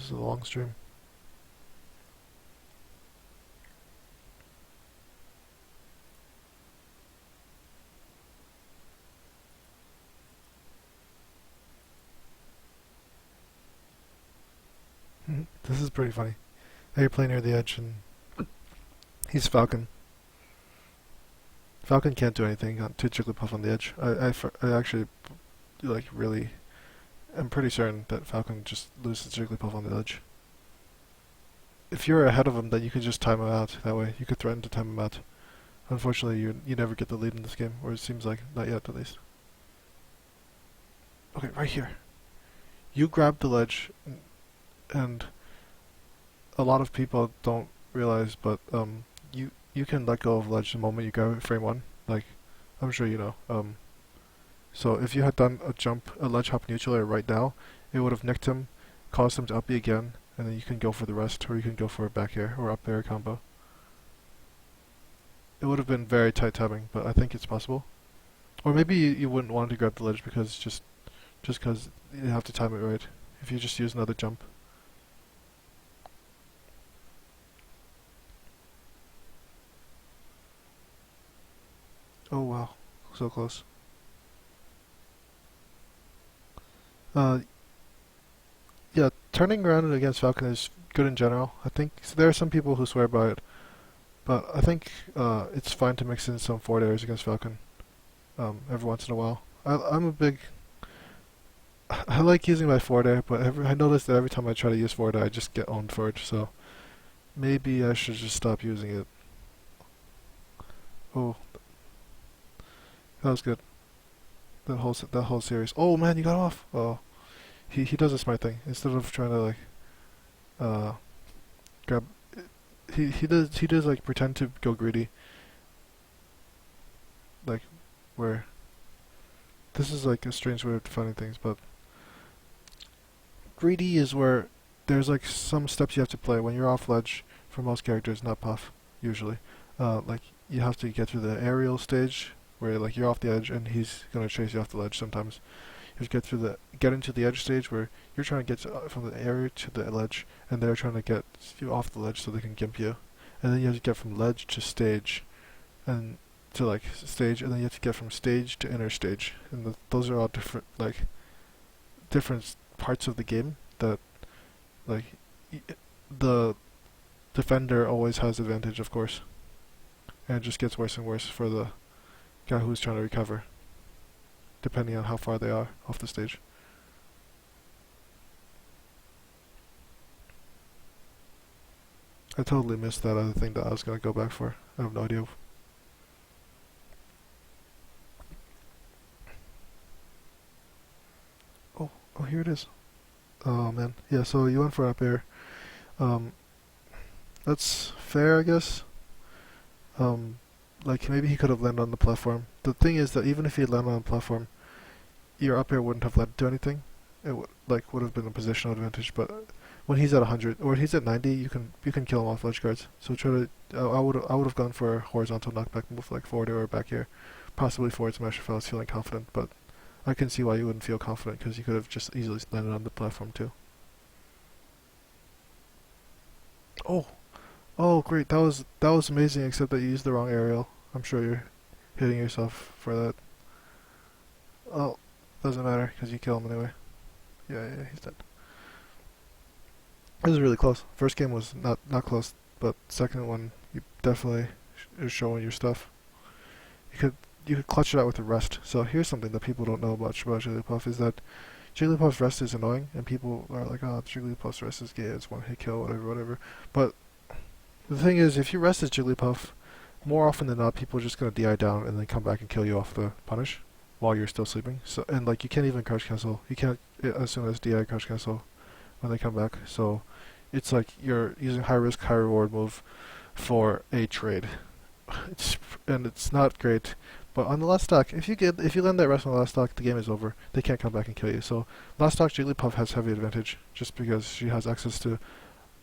is a long stream. This is pretty funny. Now you're playing near the edge and he's Falcon. Falcon can't do anything to Jigglypuff on the edge. I actually, like, really, I'm pretty certain that Falcon just loses Jigglypuff on the edge. If you're ahead of him, then you can just time him out. That way, you could threaten to time him out. Unfortunately, you never get the lead in this game, or it seems like not yet, at least. Okay, right here. You grab the ledge, and a lot of people don't realize, but you can let go of ledge the moment you grab it frame one. Like, I'm sure you know. So if you had done a ledge hop neutral right now, it would have nicked him, caused him to up B again, and then you can go for the rest, or you can go for a back air or up air combo. It would have been very tight timing, but I think it's possible. Or maybe you wouldn't want to grab the ledge because just because you have to time it right. If you just use another jump. Oh wow, so close. Uh, yeah, turning around against Falcon is good in general. I think so there are some people who swear by it, but I think it's fine to mix in some forward airs against Falcon every once in a while. I'm a big I like using my forward air, but I notice that every time I try to use forward air, I just get owned for it. So maybe I should just stop using it. Oh, that was good. That whole series. Oh man, you got off. Oh, he does a smart thing. Instead of trying to like uh grab, he does like pretend to go greedy. Like where this is like a strange way of defining things, but greedy is where there's like some steps you have to play when you're off ledge for most characters, not Puff usually. Like you have to get through the aerial stage where like you're off the edge and he's gonna chase you off the ledge sometimes. You have to get into the edge stage where you're trying to get from the area to the ledge, and they're trying to get you off the ledge so they can gimp you. And then you have to get from ledge to stage, and to like stage, and then you have to get from stage to inner stage. And those are all different parts of the game that like the defender always has advantage, of course, and it just gets worse and worse for the guy who's trying to recover, depending on how far they are off the stage. I totally missed that other thing that I was gonna go back for. I have no idea. Oh, here it is. Oh man, yeah. So you went for up air. Um, that's fair, I guess. Um, like maybe he could have landed on the platform. The thing is that even if he had landed on the platform, your up air wouldn't have led to anything. It would have been a positional advantage. But when he's at 100 or he's at 90, you can kill him off ledge guards. So try to. I would have gone for a horizontal knockback move like forward or back here, possibly forward smash if I was feeling confident. But I can see why you wouldn't feel confident because you could have just easily landed on the platform too. Oh, oh, great! That was amazing. Except that you used the wrong aerial. I'm sure you're hitting yourself for that. Oh, doesn't matter because you kill him anyway. Yeah, he's dead. This is really close. First game was not close, but second one you definitely is showing your stuff. You could you could clutch it out with a rest. So here's something that people don't know much about Jigglypuff is that Jigglypuff's rest is annoying, and people are like, oh, Jigglypuff's rest is gay, it's one hit kill, whatever. But the thing is, if you rest as Jigglypuff, more often than not, people are just gonna DI down and then come back and kill you off the punish while you're still sleeping. So and like you can't even crouch cancel. You can't as soon as DI crouch cancel when they come back. So it's like you're using high risk, high reward move for a trade. It's not great. But on the last stock, if you land that rest on the last stock, the game is over. They can't come back and kill you. So last stock Jigglypuff has heavy advantage just because she has access to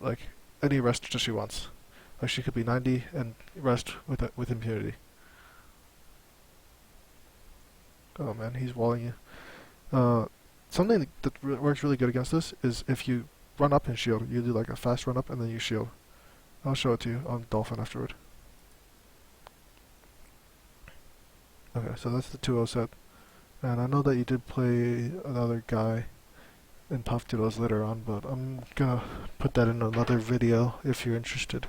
like any rest that she wants. Like she could be 90 and rest with impunity. Oh man, he's walling you. Something that works really good against this is if you run up and shield. You do like a fast run up and then you shield. I'll show it to you on Dolphin afterward. Okay, so that's the 2-0 set. And I know that you did play another guy in Puff Doodles later on, but I'm gonna put that in another video if you're interested.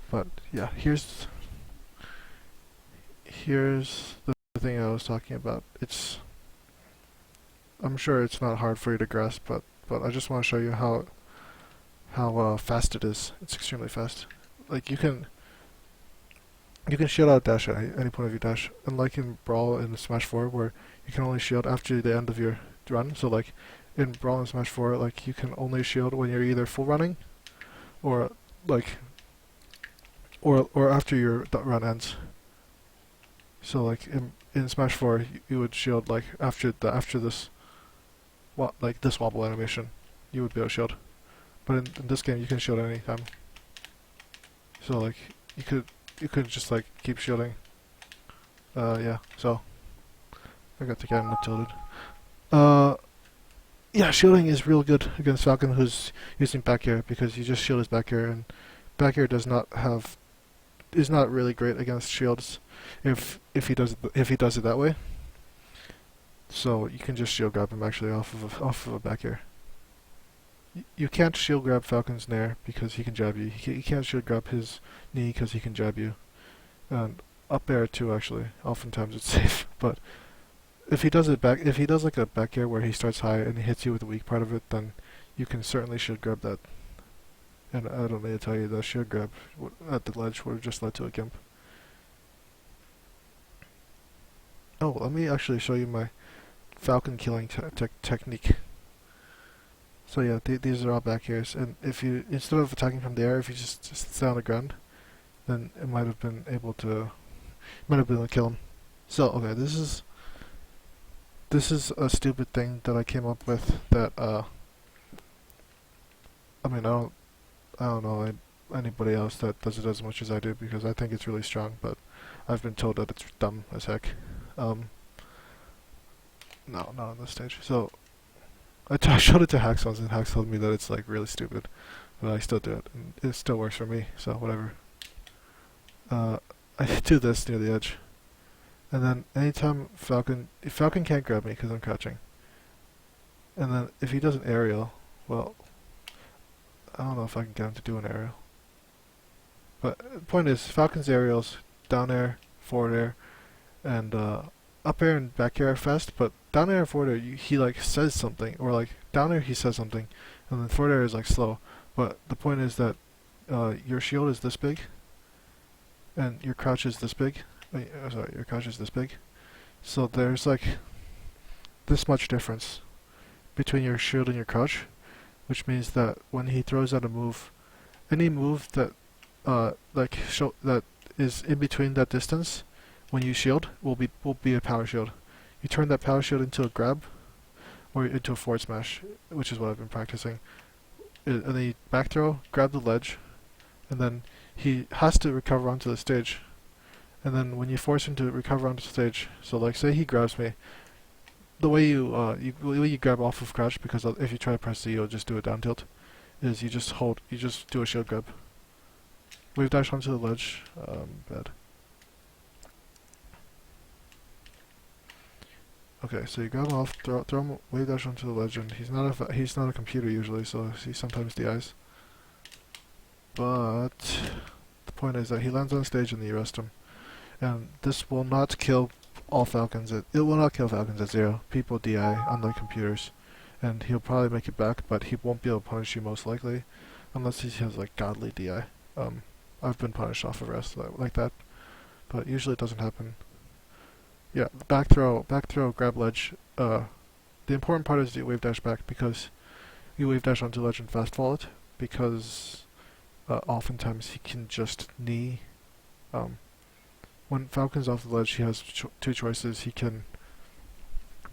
But yeah, here's the thing I was talking about. I'm sure it's not hard for you to grasp, but I just want to show you how fast it is. It's extremely fast. Like you can shield out dash at any point of your dash, unlike in Brawl and Smash 4 where you can only shield after the end of your run. So like in Brawl and Smash 4, like you can only shield when you're either full running, or like or after your run ends. So like in Smash 4, you would shield like after this this wobble animation, you would be able to shield. But in this game, you can shield any time. So like you could just like keep shielding. Yeah. So I got the camera tilted. Yeah, shielding is real good against Falcon, who's using back air, because you just shield his back air, and back air is not really great against shields if he does it that way. So you can just shield grab him actually off of a back air. You can't shield grab Falcon's nair because he can jab you. You can't shield grab his knee because he can jab you. And up air too, actually. Oftentimes it's safe, but if he does like a back air where he starts high and he hits you with the weak part of it, then you can certainly shield grab that. And I don't need to tell you that shield grab at the ledge would have just led to a gimp. Oh, let me actually show you my Falcon killing technique. So yeah, these are all back airs, and if you, instead of attacking from the air, if you just stay on the ground, then it might have been able to kill him. So okay, this is a stupid thing that I came up with that I mean I don't know anybody else that does it as much as I do, because I think it's really strong, but I've been told that it's dumb as heck. No, not on this stage. So I showed it to Hax once, and Hax told me that it's like really stupid, but I still do it, and it still works for me. So whatever. I do this near the edge, and then anytime Falcon can't grab me because I'm crouching, and then if he does an aerial, well, I don't know if I can get him to do an aerial. But the point is, Falcon's aerials, down air, forward air, and up air and back air are fast, but down air and forward air, he like says something, or like down air he says something, and then forward air is like slow. But the point is that your shield is this big, and your crouch is this big. Your crouch is this big. So there's like this much difference between your shield and your crouch, which means that when he throws out a move, any move that that is in between that distance, when you shield, will be a power shield. You turn that power shield into a grab, or into a forward smash, which is what I've been practicing. And then you back throw, grab the ledge, and then he has to recover onto the stage. And then when you force him to recover onto the stage, so like say he grabs me, the way you grab off of crouch, because if you try to press Z, you'll just do a down tilt, is you just do a shield grab. Wave dash onto the ledge, bad. Okay, so you grab him off, throw him, wave dash onto the ledge, and he's not a computer usually, so he sometimes DIs. But the point is that he lands on stage and then you arrest him, and this will not kill all Falcons. It will not kill Falcons at 0. People DI on their computers, and he'll probably make it back, but he won't be able to punish you most likely, unless he has like godly DI. I've been punished off of arrest like that, but usually it doesn't happen. Yeah, back throw, grab ledge. The important part is you wave dash back, because you wave dash onto ledge and fast fall it, because oftentimes he can just knee. When Falcon's off the ledge, he has two choices. He can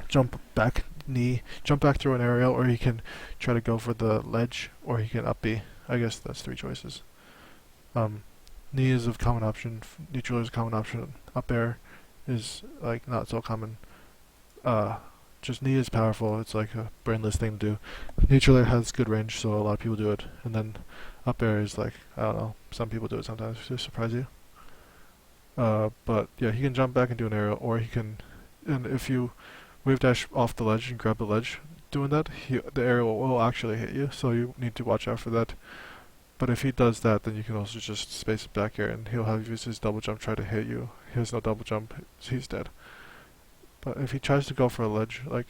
jump back, knee, jump back through an aerial, or he can try to go for the ledge, or he can up B. I guess that's 3 choices. Knee is a common option, neutral is a common option, up air is like not so common. just knee is powerful. It's like a brainless thing to do. Neutral air has good range, so a lot of people do it. And then up air is like, I don't know, some people do it sometimes to surprise you. But yeah, he can jump back and do an aerial, or he can, and if you wave dash off the ledge and grab the ledge, doing that, the aerial will actually hit you, so you need to watch out for that. But if he does that, then you can also just space it back here, and he'll have used his double jump try to hit you. He has no double jump, so he's dead. But if he tries to go for a ledge, like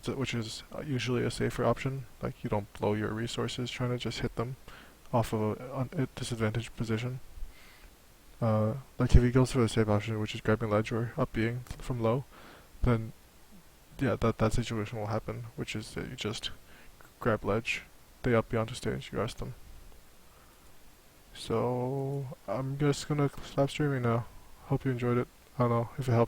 which is usually a safer option, like you don't blow your resources trying to just hit them off of a disadvantaged position. Like if he goes for the safe option, which is grabbing ledge or up being from low, then yeah, that situation will happen, which is that you just grab ledge, they up beyond the stage, you arrest them. So I'm just gonna stop streaming now. Hope you enjoyed it. I don't know if it helped.